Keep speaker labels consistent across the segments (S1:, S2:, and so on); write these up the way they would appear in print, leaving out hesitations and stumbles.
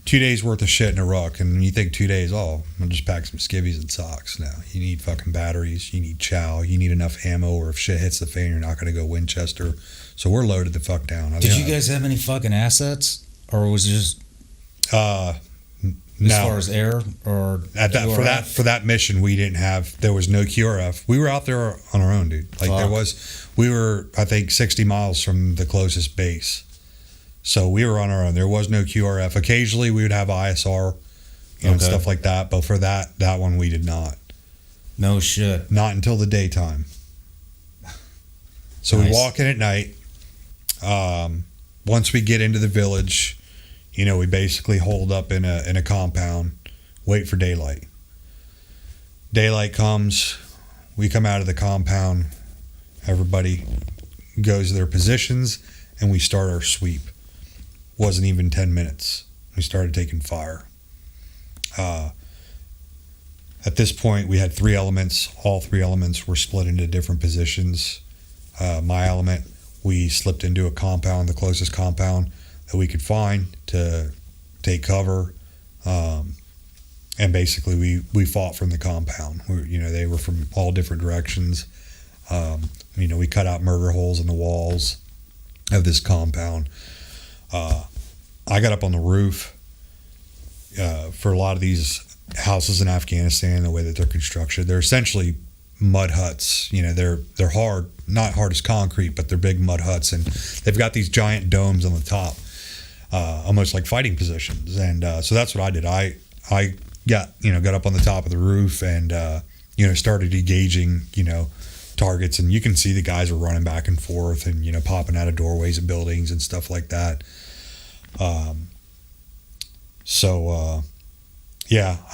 S1: 2 days worth of shit in a ruck, and you think 2 days, oh, I'll just pack some skivvies and socks. No, you need fucking batteries, you need chow, you need enough ammo, or if shit hits the fan, you're not going to go Winchester. So we're loaded the fuck down.
S2: Did you guys have any fucking assets, or was it just
S1: no.
S2: As far as air or
S1: for that mission, we didn't have. There was no QRF. We were out there on our own, dude. Like we were, I think, 60 miles from the closest base. So we were on our own. There was no QRF. Occasionally, we would have ISR, and stuff like that. But for that one, we did not.
S2: No shit.
S1: Not until the daytime. So we walk in at night. Once we get into the village, we basically hold up in a compound, wait for daylight. Daylight comes, we come out of the compound, everybody goes to their positions, and we start our sweep. Wasn't even 10 minutes. We started taking fire. At this point, we had 3 elements. All 3 elements were split into different positions. My element, we slipped into a compound, the closest compound that we could find to take cover, and basically we fought from the compound. They were from all different directions. We cut out murder holes in the walls of this compound. I got up on the roof. For a lot of these houses in Afghanistan, the way that they're constructed, they're essentially mud huts. They're hard, not hard as concrete, but they're big mud huts, and they've got these giant domes on the top. Almost like fighting positions, and so that's what I did. I got up on the top of the roof and started engaging targets, and you can see the guys are running back and forth and popping out of doorways of buildings and stuff like that. I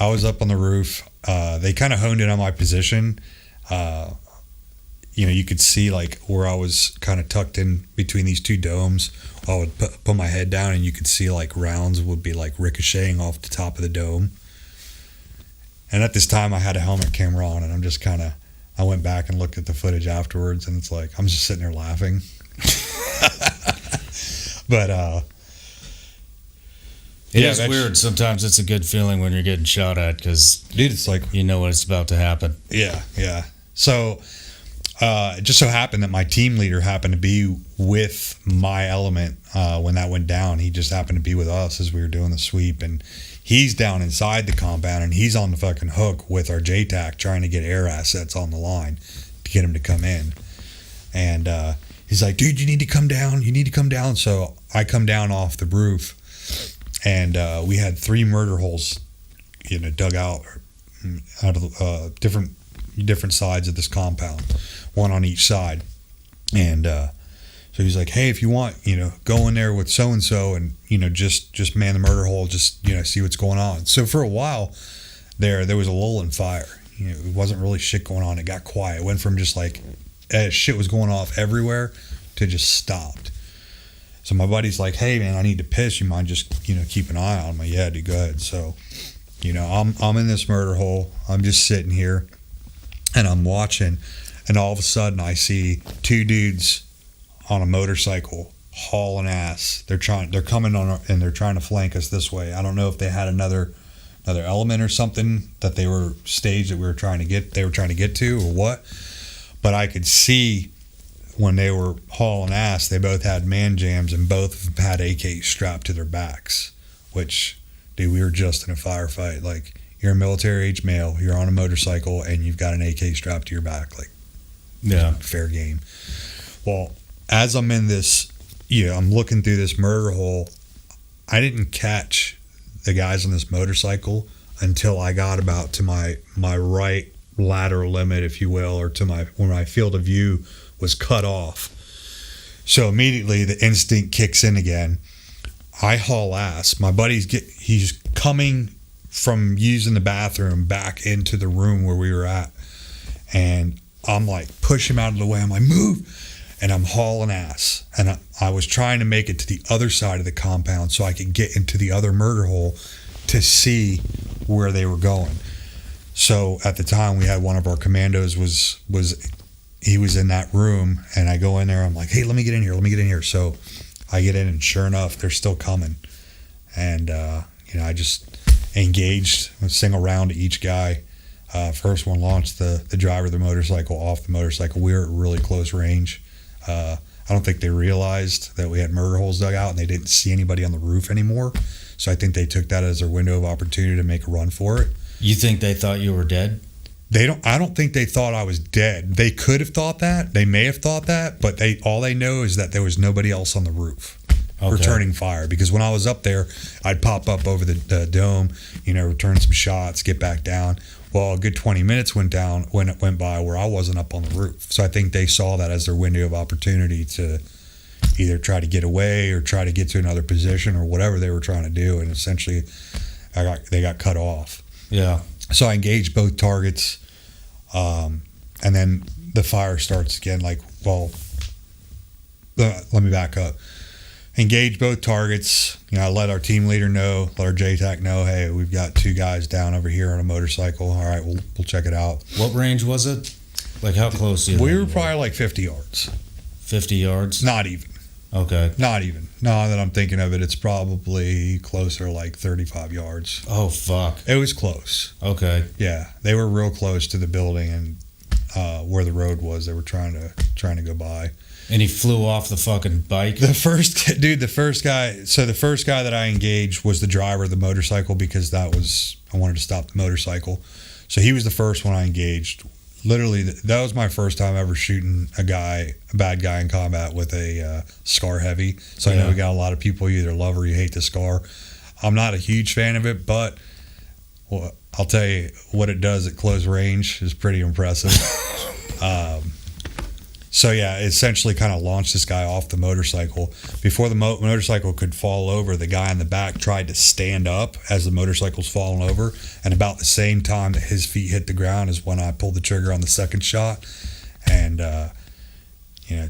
S1: was up on the roof. They kind of honed in on my position. You could see like where I was kind of tucked in between these 2 domes. I would put my head down, and you could see like rounds would be like ricocheting off the top of the dome. And at this time, I had a helmet camera on, and I'm just I went back and looked at the footage afterwards, and it's like I'm just sitting there laughing. But
S2: it's weird. Sometimes it's a good feeling when you're getting shot at, because
S1: dude, it's like
S2: when it's about to happen.
S1: Yeah. So. It just so happened that my team leader happened to be with my element when that went down. He just happened to be with us as we were doing the sweep, and he's down inside the compound, and he's on the fucking hook with our JTAC trying to get air assets on the line to get him to come in. And he's like, dude, you need to come down. So I come down off the roof, and we had 3 murder holes, dug out of different sides of this compound, one on each side. And so he's like, hey, if you want, go in there with so-and-so and just man the murder hole, just see what's going on. So for a while there was a lull in fire. It wasn't really shit going on. It got quiet. It went from just like shit was going off everywhere to just stopped. So my buddy's like, hey man, I need to piss, you mind just keep an eye on him? Yeah, dude, go ahead. So I'm in this murder hole. I'm just sitting here and I'm watching, and all of a sudden I see 2 dudes on a motorcycle hauling ass. They're coming on, and they're trying to flank us this way. I don't know if they had another element or something that they were staged that they were trying to get to or what. But I could see when they were hauling ass, they both had man jams, and both of them had AKs strapped to their backs, which, dude, we were just in a firefight. Like, you're a military age male, you're on a motorcycle, and you've got an AK strapped to your back. Like, yeah, fair game. Well, as I'm in this, I'm looking through this murder hole, I didn't catch the guys on this motorcycle until I got about to my right lateral limit, if you will, or to where my field of view was cut off. So immediately the instinct kicks in again. I haul ass. My buddy's he's coming from using the bathroom back into the room where we were at, and I'm like, push him out of the way. I'm like, move. And I'm hauling ass. And I was trying to make it to the other side of the compound so I could get into the other murder hole to see where they were going. So at the time, we had one of our commandos he was in that room, and I go in there. I'm like, hey, let me get in here. So I get in, and sure enough, they're still coming. And I just engaged a single round to each guy. First one launched the driver of the motorcycle off the motorcycle. We were at really close range. I don't think they realized that we had murder holes dug out and they didn't see anybody on the roof anymore. So I think they took that as their window of opportunity to make a run for it.
S2: You think they thought you were dead?
S1: I don't think they thought I was dead. They could have thought that. They may have thought that, but all they know is that there was nobody else on the roof returning fire. Because when I was up there, I'd pop up over the dome, return some shots, get back down. Well, a good 20 minutes went by where I wasn't up on the roof. So I think they saw that as their window of opportunity to either try to get away or try to get to another position or whatever they were trying to do. And essentially, they got cut off.
S2: Yeah.
S1: So I engaged both targets. And then the fire starts again. Let me back up. Engage both targets. I let our team leader know, let our JTAC know, hey, we've got 2 guys down over here on a motorcycle. All right, we'll check it out.
S2: What range was it? Like how close?
S1: We were probably like 50 yards.
S2: 50 yards?
S1: Not even.
S2: Okay.
S1: Not even. Now that I'm thinking of it, it's probably closer, like 35 yards.
S2: Oh, fuck.
S1: It was close.
S2: Okay.
S1: Yeah, they were real close to the building and where the road was. They were trying to go by.
S2: And he flew off the fucking bike?
S1: The first guy that I engaged was the driver of the motorcycle because I wanted to stop the motorcycle. So he was the first one I engaged. Literally, that was my first time ever shooting a bad guy in combat with a SCAR heavy. So I know we got a lot of people you either love or you hate the SCAR. I'm not a huge fan of it, but I'll tell you what it does at close range is pretty impressive. So yeah, it essentially kind of launched this guy off the motorcycle. Before the motorcycle could fall over, the guy in the back tried to stand up as the motorcycle's falling over. And about the same time that his feet hit the ground is when I pulled the trigger on the second shot and,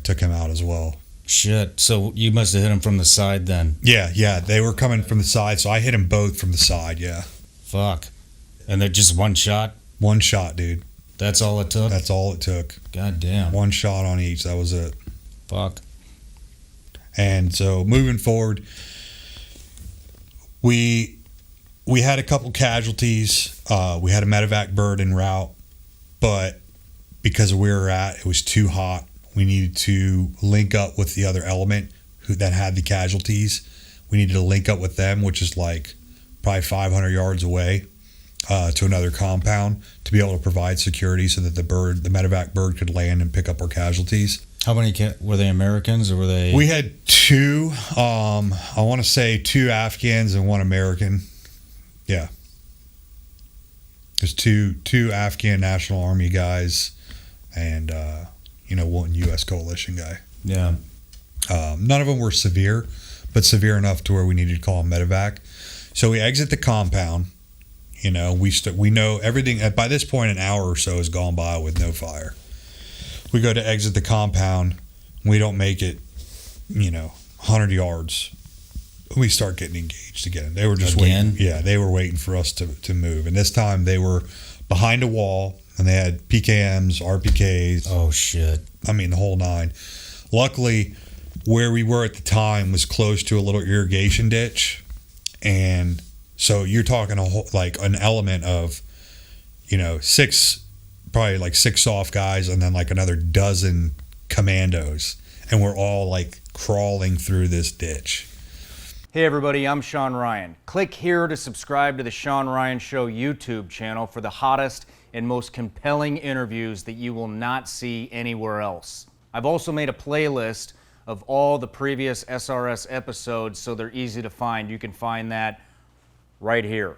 S1: took him out as well.
S2: Shit. So you must have hit him from the side then.
S1: Yeah. They were coming from the side, so I hit him both from the side, yeah.
S2: Fuck. And they're just one shot?
S1: One shot, dude.
S2: That's all it took?
S1: That's all it took.
S2: God damn.
S1: One shot on each. That was it.
S2: Fuck.
S1: And so moving forward, we had a couple casualties. We had a medevac bird en route, but because of where we were at, it was too hot. We needed to link up with the other element that had the casualties. We needed to link up with them, which is like probably 500 yards away. To another compound to be able to provide security so that the medevac bird could land and pick up our casualties.
S2: How many were they Americans or were they?
S1: We had 2. I want to say 2 Afghans and 1 American. Yeah. There's two Afghan National Army guys and, 1 U.S. coalition guy.
S2: Yeah.
S1: None of them were severe, but severe enough to where we needed to call a medevac. So we exit the compound. We know everything. By this point, an hour or so has gone by with no fire. We go to exit the compound. We don't make it, 100 yards. We start getting engaged again. They were just waiting. Yeah, they were waiting for us to move. And this time they were behind a wall and they had PKMs, RPKs.
S2: Oh, shit.
S1: I mean, the whole 9. Luckily, where we were at the time was close to a little irrigation ditch. And so you're talking an element of, 6 soft guys and then like another dozen commandos. And we're all like crawling through this ditch.
S3: Hey everybody, I'm Shawn Ryan. Click here to subscribe to the Shawn Ryan Show YouTube channel for the hottest and most compelling interviews that you will not see anywhere else. I've also made a playlist of all the previous SRS episodes so they're easy to find. You can find that right here.